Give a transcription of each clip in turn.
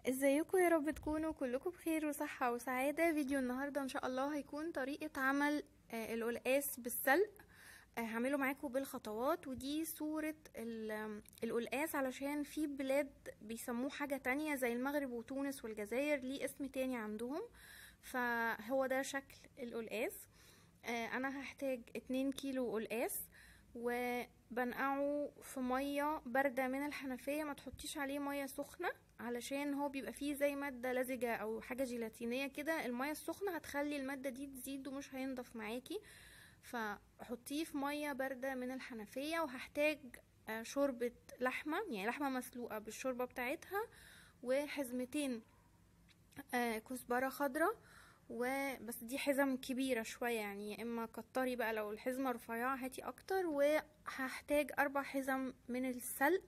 ازيكم؟ يا رب تكونوا كلكم بخير وصحة وسعادة. فيديو النهاردة ان شاء الله هيكون طريقة عمل القلقاس بالسلق. هعمله معاكم بالخطوات. ودي صورة القلقاس، علشان في بلاد بيسموه حاجة تانية زي المغرب وتونس والجزائر، ليه اسم تاني عندهم. فهو ده شكل القلقاس. انا هحتاج 2 كيلو قلقاس، وبنقعه في مية باردة من الحنفية. ما تحطيش عليه مية سخنة، علشان هو بيبقى فيه زي مادة لزجة او حاجة جيلاتينية كده. المية السخنة هتخلي المادة دي تزيد ومش هينضف معاكي، فحطيه في مية باردة من الحنفية. وهحتاج شوربة لحمة، يعني لحمة مسلوقة بالشوربة بتاعتها، وحزمتين كزبرة خضراء. وبس دي حزم كبيرة شوية، يعني يا اما كتري بقى لو الحزمة رفيعة هاتي اكتر. وهحتاج 4 حزم من السلق.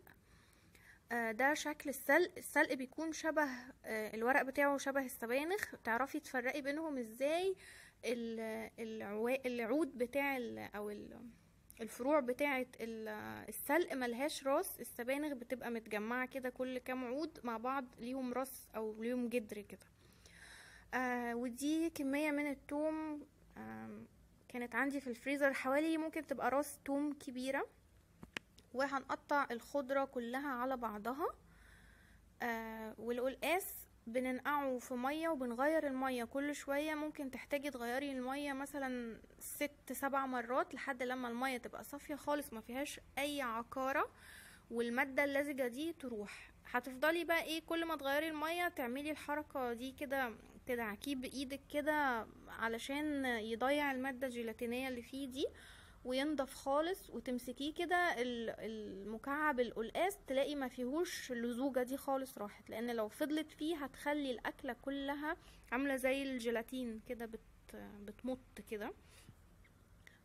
ده شكل السلق. السلق بيكون شبه الورق بتاعه شبه السبانخ. تعرفي تفرقي بينهم ازاي؟ العود بتاع الفروع بتاعة السلق ملهاش راس. السبانخ بتبقى متجمعة كده، كل كام عود مع بعض ليهم راس او ليهم جدر كده. ودي كمية من التوم. كانت عندي في الفريزر حوالي، ممكن تبقى راس توم كبيرة. وهنقطع الخضرة كلها على بعضها. والقلقاس بننقعه في مية وبنغير المية كل شوية. ممكن تحتاجي تغيري المية مثلا 6-7 مرات لحد لما المية تبقى صافية خالص ما فيهاش اي عكارة، والمادة اللزجة دي تروح. هتفضلي بقى ايه، كل ما تغيري المية تعملي الحركة دي كده، تدعكيه بايدك كده علشان يضيع المادة الجيلاتينية اللي فيه دي وينضف خالص. وتمسكيه كده المكعب القلقاس تلاقي ما فيهوش اللزوجة دي خالص، راحت. لان لو فضلت فيه هتخلي الاكلة كلها عاملة زي الجيلاتين كده، بتمط كده.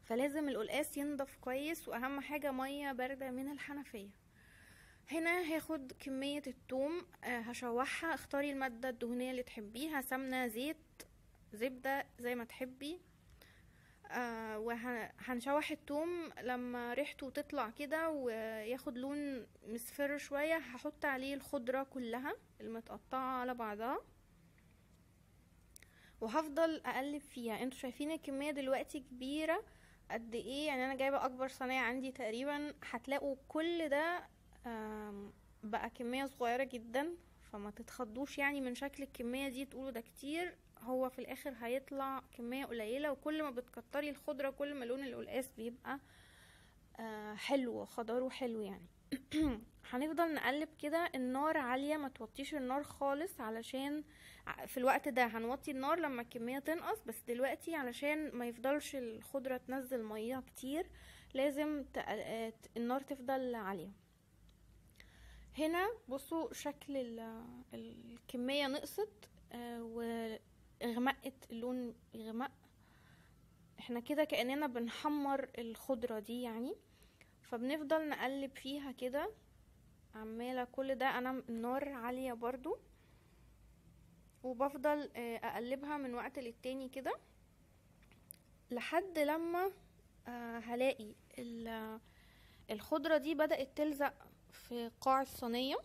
فلازم القلقاس ينضف كويس، واهم حاجة مية باردة من الحنفية. هنا هاخد كمية التوم، هشوحها. اختاري المادة الدهنية اللي تحبيها، سمنة، زيت، زبدة، زي ما تحبي. وهنشوح التوم لما ريحته تطلع كده وياخد لون مصفر شوية. هحط عليه الخضرة كلها المتقطعة على بعضها، وهفضل اقلب فيها. انتوا شايفين الكمية دلوقتي كبيرة قد ايه؟ يعني انا جايبة اكبر صينية عندي تقريبا. هتلاقوا كل ده بقى كمية صغيرة جدا، فما تتخضوش يعني من شكل الكمية دي تقولوا ده كتير. هو في الاخر هيطلع كمية قليلة. وكل ما بتكتري الخضرة كل ما لون القلقاس بيبقى حلو، خضاره حلو يعني. هنفضل نقلب كده. النار عالية، ما توطيش النار خالص، علشان في الوقت ده هنوطي النار لما الكمية تنقص. بس دلوقتي علشان ما يفضلش الخضرة تنزل مياه كتير لازم النار تفضل عالية. هنا بصوا شكل الكمية نقصت واغمقت، اللون يغمق. احنا كده كأننا بنحمر الخضرة دي يعني. فبنفضل نقلب فيها كده عمالة. كل ده انا النار عالية برضو، وبفضل اقلبها من وقت للتاني كده لحد لما هلاقي الخضرة دي بدأت تلزق في قاع الصينية.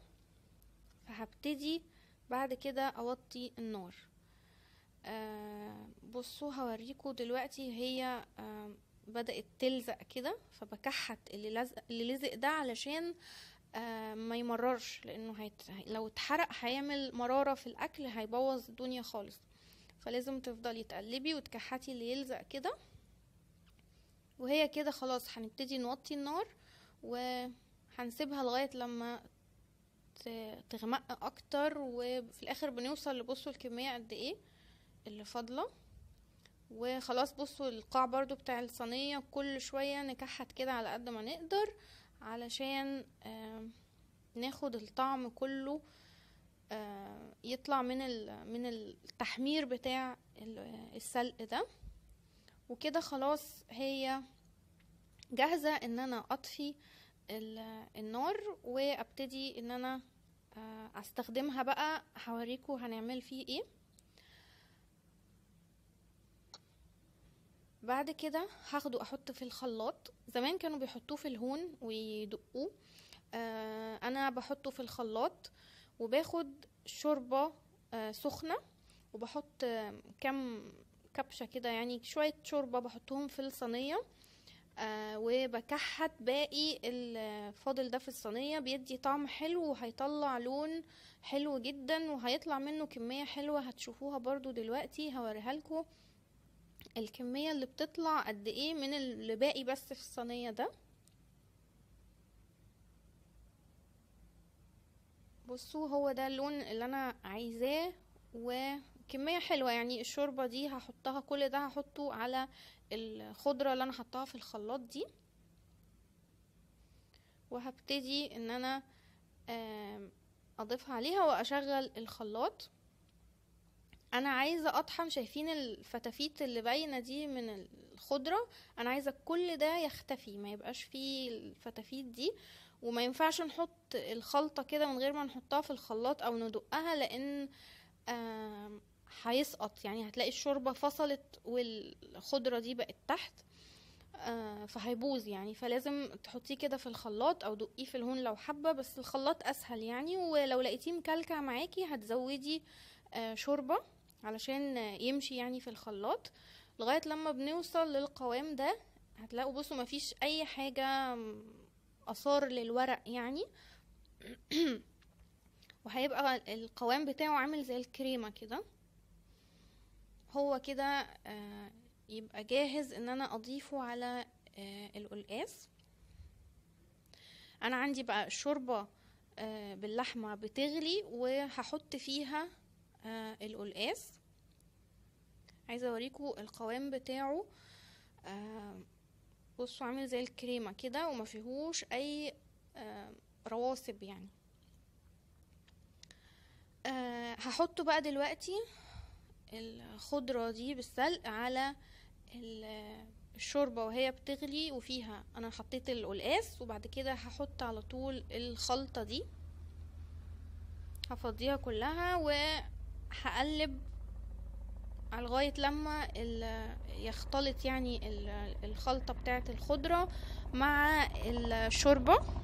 فهبتدي بعد كده اوطي النار. بصوا هوريكم دلوقتي هي بدأت تلزق كده. فبكحت اللي لزق ده علشان ما يمررش، لانه لو اتحرق هيعمل مرارة في الاكل، هيبوظ الدنيا خالص. فلازم تفضلي تقلبي وتكحتي اللي يلزق كده. وهي كده خلاص هنبتدي نوطي النار وهنسيبها لغاية لما تغمق اكتر. وفي الاخر بنوصل لبصوا الكمية قد ايه اللي فاضلة. وخلاص بصوا القاع برضو بتاع الصينية كل شوية نكحت كده على قد ما نقدر، علشان ناخد الطعم كله يطلع من التحمير بتاع السلق ده. وكده خلاص هي جاهزة ان انا اطفي النار وابتدي ان انا استخدمها بقى. هوريكم هنعمل فيه ايه. بعد كده هاخده احطه في الخلاط. زمان كانوا بيحطوه في الهون ويدقوه. انا بحطه في الخلاط، وباخد شوربة سخنة، وبحط كام كبشة كده، يعني شوية شوربة بحطهم في الصينية، وبكحت باقي الفاضل ده في الصينية. بيدي طعم حلو وهيطلع لون حلو جدا، وهيطلع منه كمية حلوة. هتشوفوها برضو دلوقتي، هوريها لكم الكمية اللي بتطلع قد ايه من اللي باقي بس في الصينية ده. بصوا هو ده اللون اللي انا عايزاه، وكمية حلوة. يعني الشوربة دي هحطها، كل ده هحطه على الخضرة اللي انا حطها في الخلاط دي، وهبتدي ان انا اضيفها عليها واشغل الخلاط. انا عايزة اطحن، شايفين الفتافيت اللي باينة دي من الخضرة؟ انا عايزة كل ده يختفي، ما يبقاش فيه الفتافيت دي. وما ينفعش نحط الخلطة كده من غير ما نحطها في الخلاط او ندقها، لان هيسقط. يعني هتلاقي الشوربة فصلت والخضرة دي بقت تحت، فهيبوظ يعني. فلازم تحطيه كده في الخلاط او دقيه في الهون لو حابة، بس الخلاط اسهل يعني. ولو لقيتيه مكلكع معاكي هتزودي شوربة علشان يمشي يعني في الخلاط، لغاية لما بنوصل للقوام ده. هتلاقوا بصوا مفيش اي حاجة اثار للورق يعني. وهيبقى القوام بتاعه عامل زي الكريمة كده. هو كده يبقى جاهز ان انا اضيفه على القلقاس. انا عندي بقى الشوربة باللحمة بتغلي، وهحط فيها القلقاس. عايزة اوريكم القوام بتاعه. بصوا عامل زي الكريمة كده، وما فيهوش اي رواسب يعني. هحطه بقى دلوقتي الخضرة دي بالسلق على الشوربة وهي بتغلي، وفيها انا حطيت القلقاس، وبعد كده هحط على طول الخلطة دي، هفضيها كلها وهقلب لغاية لما يختلط يعني الخلطة بتاعت الخضرة مع الشوربة.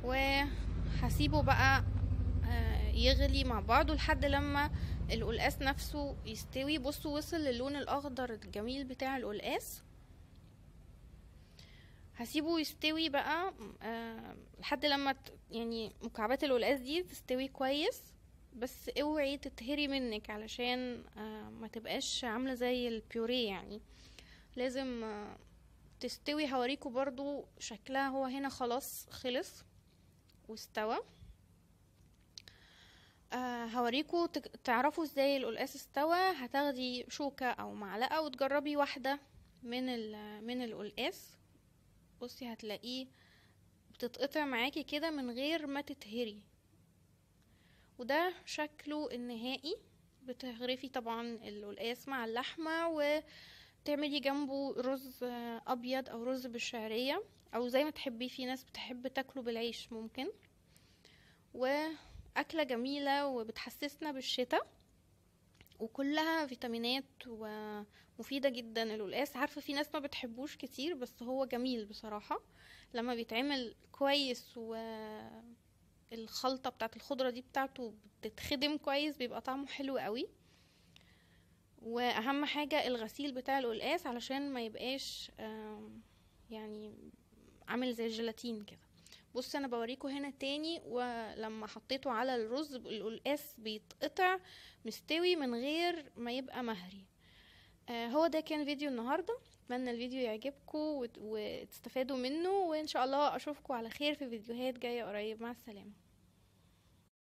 وهسيبه بقى يغلي مع بعضه لحد لما القلقاس نفسه يستوي. بصوا وصل للون الاخضر الجميل بتاع القلقاس. هسيبه يستوي بقى لحد لما يعني مكعبات القلقاس دي تستوي كويس. بس اوعي تتهري منك علشان ما تبقاش عامله زي البيوريه يعني. لازم تستوي. هوريكم برضو شكلها. هو هنا خلاص خلص واستوى. هوريكم تعرفوا ازاي القلقاس استوى. هتاخدي شوكة او معلقة وتجربي واحدة من القلقاس. بصي هتلاقيه بتتقطع معاكي كده من غير ما تتهري، وده شكله النهائي. بتغرفي طبعا القلقاس مع اللحمة، وتعملي جنبه رز ابيض او رز بالشعرية، او زي ما تحبي. في ناس بتحب تاكله بالعيش ممكن. واكلة جميلة وبتحسسنا بالشتاء، وكلها فيتامينات ومفيدة جدا. القلقاس عارفة في ناس ما بتحبوش كتير، بس هو جميل بصراحة لما بيتعمل كويس، والخلطة بتاعت الخضرة دي بتاعته بتتخدم كويس، بيبقى طعمه حلو قوي. واهم حاجة الغسيل بتاع القلقاس علشان ما يبقاش يعني عامل زي الجيلاتين كده. بص انا بوريكم هنا تاني، ولما حطيته على الرز القلقاس بيتقطع مستوي من غير ما يبقى مهري. هو ده كان فيديو النهاردة. اتمنى الفيديو يعجبكم وتستفادوا منه، وان شاء الله اشوفكم على خير في فيديوهات جاية قريب. مع السلامة.